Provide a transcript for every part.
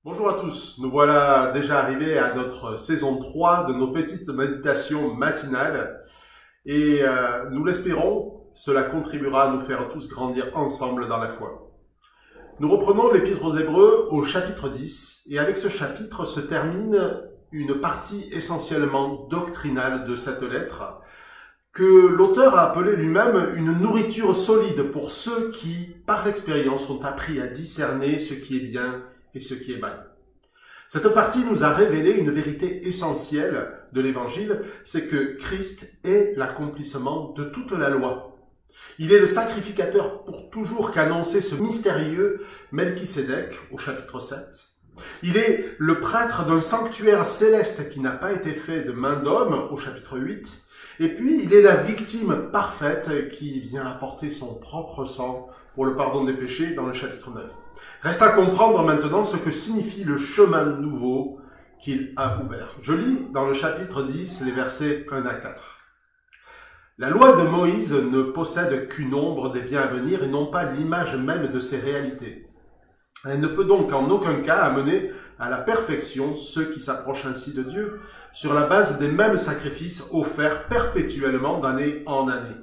Bonjour à tous, nous voilà déjà arrivés à notre saison 3 de nos petites méditations matinales et nous l'espérons, cela contribuera à nous faire tous grandir ensemble dans la foi. Nous reprenons l'Épître aux Hébreux au chapitre 10 et avec ce chapitre se termine une partie essentiellement doctrinale de cette lettre que l'auteur a appelé lui-même une nourriture solide pour ceux qui, par l'expérience, ont appris à discerner ce qui est bien et ce qui est mal. Cette partie nous a révélé une vérité essentielle de l'Évangile, c'est que Christ est l'accomplissement de toute la loi. Il est le sacrificateur pour toujours qu'annonçait ce mystérieux Melchisédek au chapitre 7. Il est le prêtre d'un sanctuaire céleste qui n'a pas été fait de main d'homme au chapitre 8. Et puis, il est la victime parfaite qui vient apporter son propre sang pour le pardon des péchés dans le chapitre 9. Reste à comprendre maintenant ce que signifie le chemin nouveau qu'il a ouvert. Je lis dans le chapitre 10, les versets 1 à 4. La loi de Moïse ne possède qu'une ombre des biens à venir et non pas l'image même de ces réalités. Elle ne peut donc en aucun cas amener à la perfection ceux qui s'approchent ainsi de Dieu sur la base des mêmes sacrifices offerts perpétuellement d'année en année.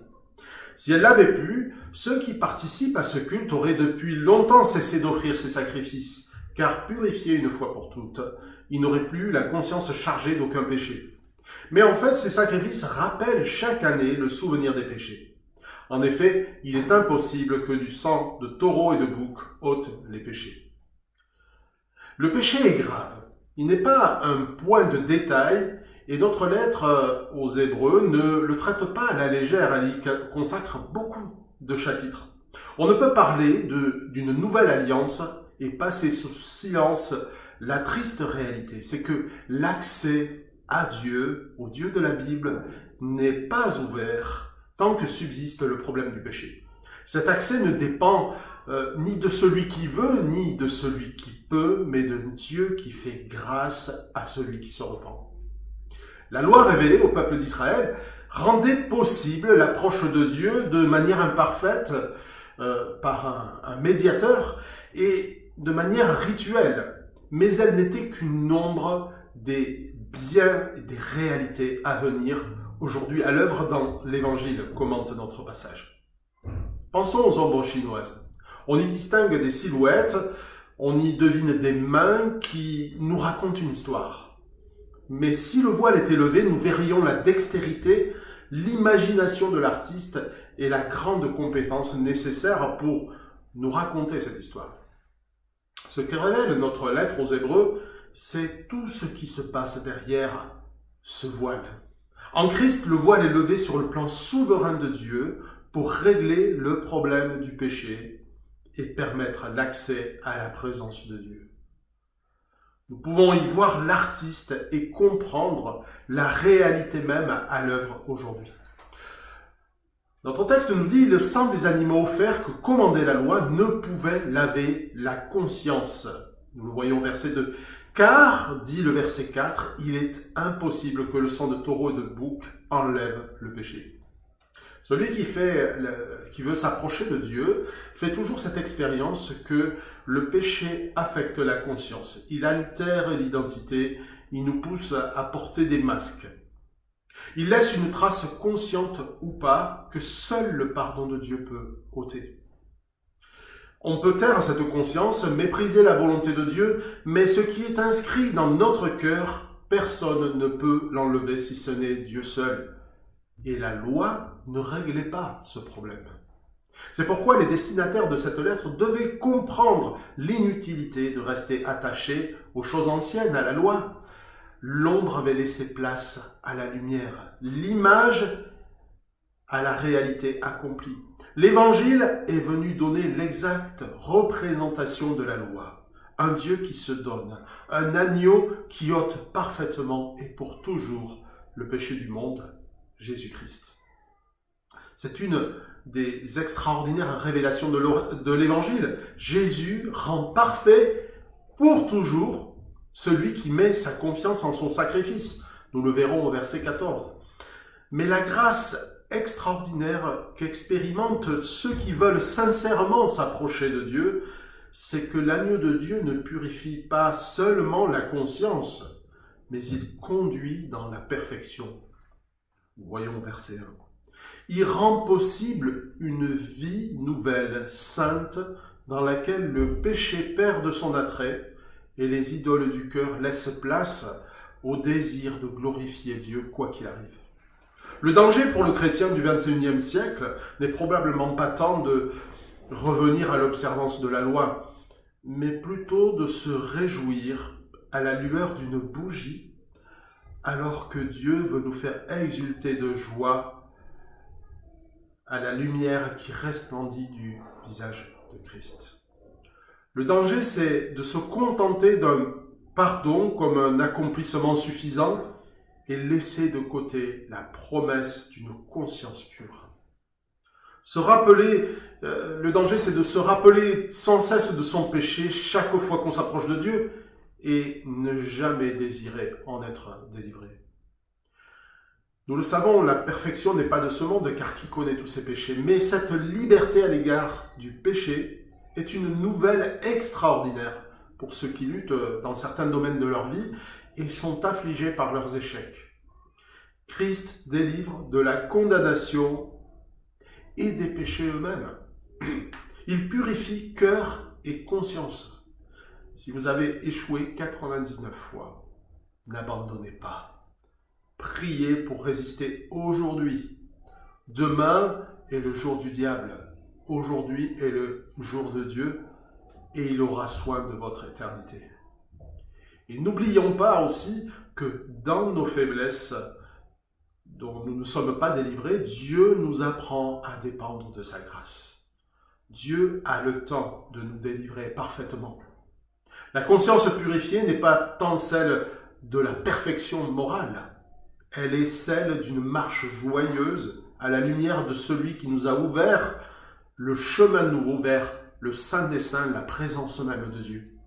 Si elle l'avait pu, ceux qui participent à ce culte auraient depuis longtemps cessé d'offrir ces sacrifices, car purifiés une fois pour toutes, ils n'auraient plus la conscience chargée d'aucun péché. Mais en fait, ces sacrifices rappellent chaque année le souvenir des péchés. En effet, il est impossible que du sang de taureau et de bouc ôte les péchés. Le péché est grave. Il n'est pas un point de détail et notre lettre aux Hébreux ne le traite pas à la légère, elle y consacre beaucoup de chapitres. On ne peut parler d'une nouvelle alliance et passer sous silence la triste réalité. C'est que l'accès à Dieu, au Dieu de la Bible, n'est pas ouvert tant que subsiste le problème du péché. Cet accès ne dépend ni de celui qui veut, ni de celui qui peut, mais de Dieu qui fait grâce à celui qui se repent. La loi révélée au peuple d'Israël rendait possible l'approche de Dieu de manière imparfaite par un médiateur et de manière rituelle, mais elle n'était qu'une ombre des biens et des réalités à venir aujourd'hui à l'œuvre dans l'Évangile, commente notre passage. Pensons aux ombres chinoises. On y distingue des silhouettes, on y devine des mains qui nous racontent une histoire. Mais si le voile était levé, nous verrions la dextérité, l'imagination de l'artiste et la grande compétence nécessaire pour nous raconter cette histoire. Ce que révèle notre lettre aux Hébreux, c'est tout ce qui se passe derrière ce voile. En Christ, le voile est levé sur le plan souverain de Dieu pour régler le problème du péché et permettre l'accès à la présence de Dieu. Nous pouvons y voir l'artiste et comprendre la réalité même à l'œuvre aujourd'hui. Notre texte nous dit « Le sang des animaux offerts que commandait la loi ne pouvait laver la conscience ». Nous le voyons au verset 2. « Car, dit le verset 4, il est impossible que le sang de taureau et de bouc enlève le péché. » Celui qui veut s'approcher de Dieu fait toujours cette expérience que le péché affecte la conscience. Il altère l'identité, il nous pousse à porter des masques. Il laisse une trace consciente ou pas que seul le pardon de Dieu peut ôter. On peut taire cette conscience, mépriser la volonté de Dieu, mais ce qui est inscrit dans notre cœur, personne ne peut l'enlever si ce n'est Dieu seul. Et la loi ne réglait pas ce problème. C'est pourquoi les destinataires de cette lettre devaient comprendre l'inutilité de rester attachés aux choses anciennes, à la loi. L'ombre avait laissé place à la lumière, l'image à la réalité accomplie. L'Évangile est venu donner l'exacte représentation de la loi. Un Dieu qui se donne, un agneau qui ôte parfaitement et pour toujours le péché du monde, Jésus-Christ. C'est une des extraordinaires révélations de l'Évangile. Jésus rend parfait pour toujours celui qui met sa confiance en son sacrifice. Nous le verrons au verset 14. Mais la grâce extraordinaire qu'expérimentent ceux qui veulent sincèrement s'approcher de Dieu, c'est que l'agneau de Dieu ne purifie pas seulement la conscience, mais il conduit dans la perfection. Voyons verset 1. Il rend possible une vie nouvelle, sainte, dans laquelle le péché perd de son attrait et les idoles du cœur laissent place au désir de glorifier Dieu quoi qu'il arrive. Le danger pour le chrétien du XXIe siècle n'est probablement pas tant de revenir à l'observance de la loi, mais plutôt de se réjouir à la lueur d'une bougie, alors que Dieu veut nous faire exulter de joie à la lumière qui resplendit du visage de Christ. Le danger, c'est de se contenter d'un pardon comme un accomplissement suffisant et laisser de côté la promesse d'une conscience pure. Le danger, c'est de se rappeler sans cesse de son péché chaque fois qu'on s'approche de Dieu et ne jamais désirer en être délivré. Nous le savons, la perfection n'est pas de ce monde, car qui connaît tous ses péchés, mais cette liberté à l'égard du péché est une nouvelle extraordinaire pour ceux qui luttent dans certains domaines de leur vie et sont affligés par leurs échecs. Christ délivre de la condamnation et des péchés eux-mêmes. Il purifie cœur et conscience. Si vous avez échoué 99 fois, n'abandonnez pas. Priez pour résister aujourd'hui. Demain est le jour du diable. Aujourd'hui est le jour de Dieu et il aura soin de votre éternité. Et n'oublions pas aussi que dans nos faiblesses, dont nous ne sommes pas délivrés, Dieu nous apprend à dépendre de sa grâce. Dieu a le temps de nous délivrer parfaitement. La conscience purifiée n'est pas tant celle de la perfection morale, elle est celle d'une marche joyeuse à la lumière de celui qui nous a ouvert le chemin nouveau vers le Saint des Saints, la présence même de Dieu.